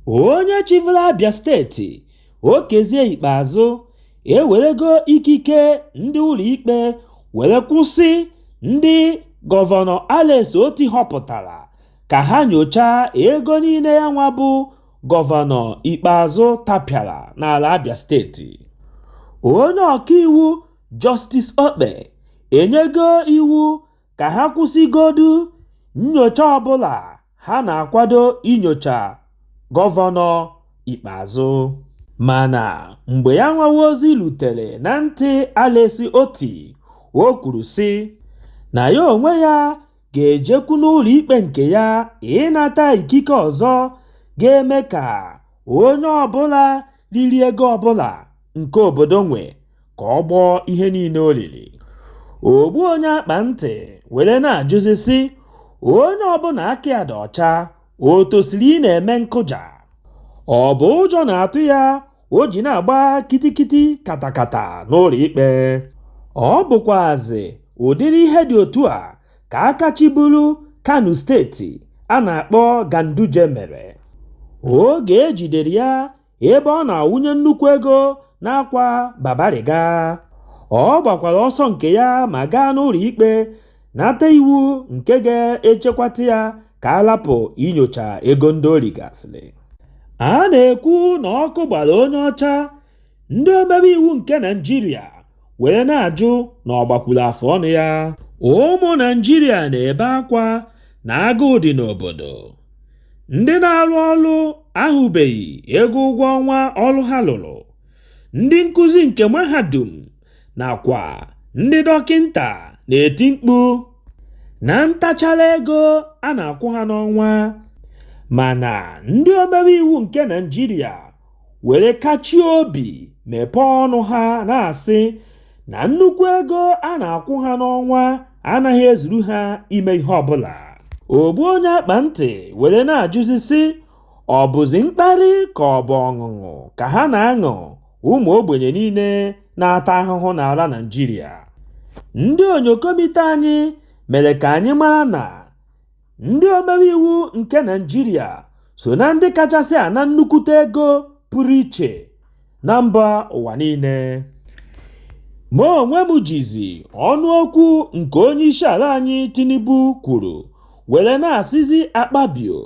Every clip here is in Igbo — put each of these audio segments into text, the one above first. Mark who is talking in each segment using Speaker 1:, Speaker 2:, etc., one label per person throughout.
Speaker 1: onye chịvụrụ Abia steeti Okezie Ikpeazụ ewerego ikike ndị ụlọikpe were kwụsị ndị gọvanọ Alex Oti họpụtara ka ha nyochaa ego niile ya nwa bụ gọvanọ Ikpeazụ tapịara n'ala Abia steeti. Onye ọkaiwu Justice Okpe enyego iwu ka ha kwụsịgodu nyocha ọbụla ha na-akwado inyocha gọvanọ Ikpeazụ. Mana mgbe ya nwawa ozi lutere na ntị Alex Oti, o kwuru sị na ya onwe ya ga-ejekwu n'ụlọ ikpe nke ya ịnata ikike ọzọ ga-eme ka onye ọbụla riri ego ọbụla nke obodo nwe ka ọ gbọọ ihe niile o riri. Ogbu onye akpa ntị were na-ajụzi sị onye ọbụla aka ya dị ọcha o tosiri ị na-eme nkụja? Ọ bụ ụjọ na-atụ ya o ji na-agba kitikiti katakata n'ụlọ ikpe? Ọ bụkwazị ụdịrị ihe dị otu a ka aka chịburu Kano steeti a na-akpọ Ganduje mere. Oge ejidere ya ebe ọ na-awụnye nnukwu ego n'akwa babariga. Ọ gbakwara ọsọ nke ya ma gaa n'ụlọ ikpe nata iwu nke ga-echekwata ya ka alapụ inyocha ego ndị o rigasịrị. A na-ekwu na ọkụ gbara onye ọcha. Ndị omebe iwu nke Naịjirịa were na-ajụ na ọ gbakwuru afọ ọnụ ya. Ụmụ Naịjirịa na-ebe akwa na agụụ dị n'obodo. Ndị na-arụ ọrụ ahụbeghị ego ụgwọ ọnwa ọrụ ha lụrụ. Ndị nkụzi nke mahadum nakwa ndị dọkịnta na-eti mkpu na ntachara ego a na-akwụ ha n'ọnwa. Mana ndị omebe iwu nke Naịjirịa were kachie obi mepee ọnụ ha na-asị na nnukwu ego a na-akwụ ha n'ọnwa anaghị ezuru ha ime ihe ọbụla. Ogbu onye akpa ntị were na-ajụzi sị ọ bụzi mkparị ka ọ bụ ọṅụṅụ ka ha na-aṅụ ụmụ ogbenye niile na-ata ahụhụ n'ala Naịjirịa. Ndị onyokomite anyị mere ka anyị mara na ndị omebe iwu nke Naịjirịa so na ndị kachasị ana nnukwute ego pụrụ iche na mba ụwa niile. Ma onwe m jizi ọnụokwu nke onye isi ala anyị Tinubu kwuru were na-asịzi Akpabio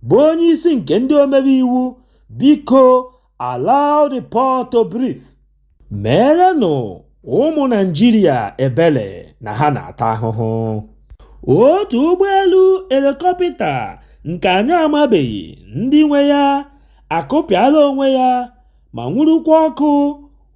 Speaker 1: bụ onye isi nke ndị omebe iwu, biko allow the poor to breathe. Merenụ ụmụ Naịjirịa ebele na ha na-ata ahụhụ. Otu ụgbọelu helikọpta nke anyị amabeghị ndị nwe ya akụpịala onwe ya ma nwurukwa ọkụ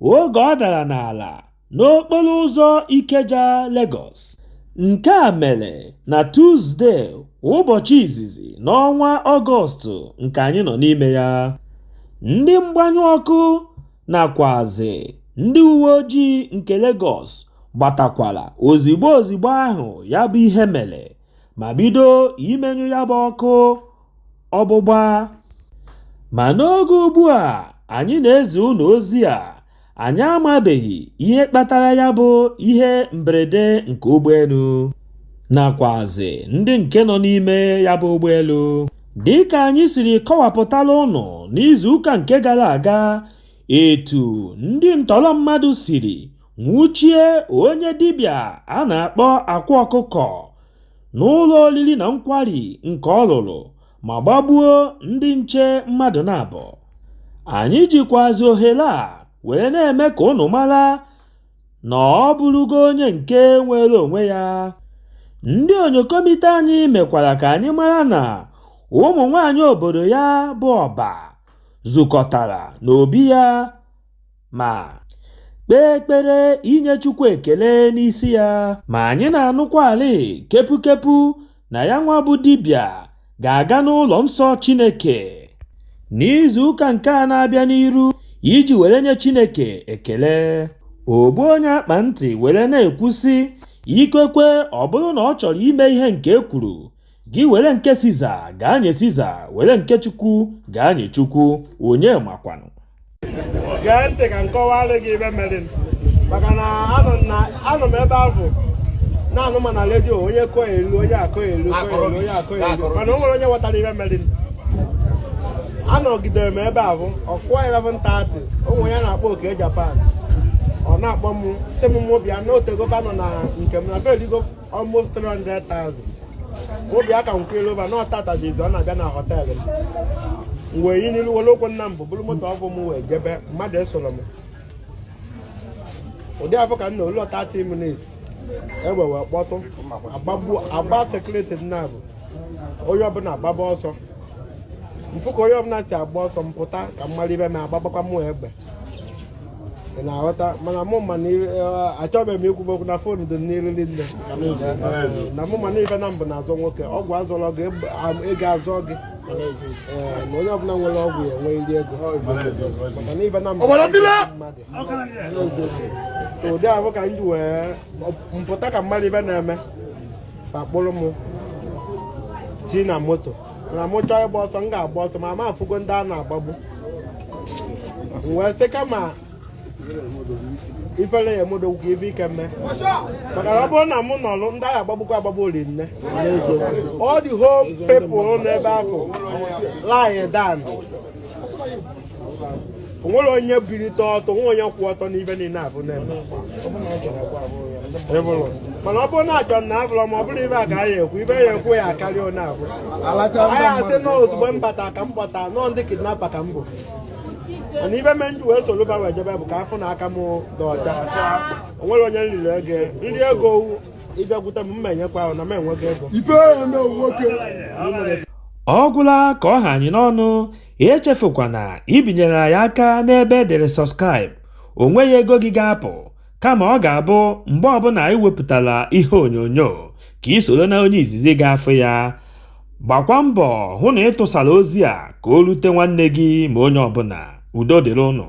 Speaker 1: oge ọ dara n'ala n'okporo ụzọ Ikeja, Lagos. Nke a mere na Tuzdee, ụbọchị izizi n'ọnwa Ọgọstụ nke anyị nọ n'ime ya. Ndị mgbanyụ ọkụ nakwazi ndị uwe ojii nke Lagos gbatakwara ozigbo ahụ ya bụ ihe mere ma bido imenyụ ya bụ ọkụ ọgbụgba. Ma n'oge ugbu a anyị na-ezi unu ozi a, anyị amabeghị ihe kpatara ya bụ ihe mberede nke ụgbọelu nakwazi ndị nke nọ n'ime ya bụ ụgbọelu. Dịka anyị siri kọwapụtala ụnụ n'izuụka nke gara aga, etu ndị ntọrọ mmadụ siri nwụchie onye dibịa a na-akpọ Akwa Ọkụkọ n'ụlọ oriri na nkwari nke ọ lụrụ ma gbagbuo ndị nche mmadụ na-abọ. Anyị jikwazi ohere a were na-eme ka ụnụ mara na ọ bụrụgo onye nke nwere onwe ya. Ndị onyokomite anyị mekwara ka anyị mara na ụmụ nwanyị obodo ya bụ Ọba zukọtara n'obi ya ma kpee ekpere inye Chukwu ekele n'isi ya. Ma anyị na-anụkwalị kepukepu na ya nwa bụ dibịa ga-aga n'ụlọ nsọ Chineke n'izuụka nke a na-abịa n'iru iji were nye Chineke ekele. Ogbu onye akpa ntị were na-ekwusị ikwekwe ọ bụrụ na ọ chọrọ ime ihe nke ekwuru, gị were nke Siza gaa nye Siza, were nke Chukwu gaa nye Chukwu, onye makwanụ.
Speaker 2: Gee ntị ka nkọwalụ gị ibe mere maka na anọ m ebe ahụ na-anụ ma na redio onye kọọ elu onye akọ elu onye akọ elu, mana o nwere onye ghọtara ibe mere. anọgidere m ebe ahụ ọkụọ 11:30 ụmụ ya na-akpọ oke Japan ọ na-akpọ m sị m mụ bịa n'otegoba nọ na nke m na beligo almost 300,000 mụ bịa ka m kwere over na ọtata jizi ọ na-abịa na họteelụ m wee yi n'ilu were okwu nna m bụ bụrụ moto ọbụ m wee jebe mmadụ esoro m ụdị afọ ka m na ụlọ 30 minutes egbe wee kpọtụ agba sekuriti nna bụ onye ọbụla agbaba ọsọ mfụ ka onye ọbụla si agba ọsọ mpụta ka mmadụ ibe m agbabakwa mụ egbe ị na-aghọta mana mụ ma achọbeghị m ikwu okwu na fon dị n'iru nne na mụ ma na ife na mbụ na-azọ nwoke ọgwụ azụrọ gị ego azọ gị na onye ọbụla nwere ọgwụ ya enwe iri ego maka na ife na mbụ ụdị ahụ ka m ji wee mpụta ka mmadụ ibe na-eme pakpụrụ m ti na moto na mụ chọọ ịgba ọsọ m ga-agba ọsọ ma ma afụgo ndị a na-agbagbu wee sị kama ifere ya emodogwu ka ibe ike mme maka na ọ bụrụ na mụ nọrụ ndị agha agbagbukwa agbagbu ori nne all the whole people n'ebe ahụ lie down o nwere onye bilite ọtọ nwe onye kwụ ọtọ n'ibe niile abụ na-eme mana ọ bụrụ na achọ na abụrọ ma ọ bụrụ ibe a ka ya ekwu ibe ya ekwu ya akarịa onye abụ anyị asị na ozugbo m bata ka m kpọta nọọ ndị kidnapa ka m bụ mana ibe me nji wee soro ba wee jebe bụ ka afọ na aka m dị ọcha o nwere onye nriri ego nri ego ịbịagwute m mma enyekwa ahụ na m enwego ego
Speaker 1: ọ gwụla ka ọ ha anyị n'ọnụ echefukwana ibinyere anyị aka n'ebe edere subscribe o nweghị ego gị ga-apụ kama ọ ga-abụ mgbe ọbụla anyị wepụtara ihe onyonyo ka ị soro na onye izizi ga-afụ ya. Gbakwa mbọ hụ na ị tụsara ozi a ka o rute nwanne gị ma onye ọbụla. Udo dịrị ụnụ.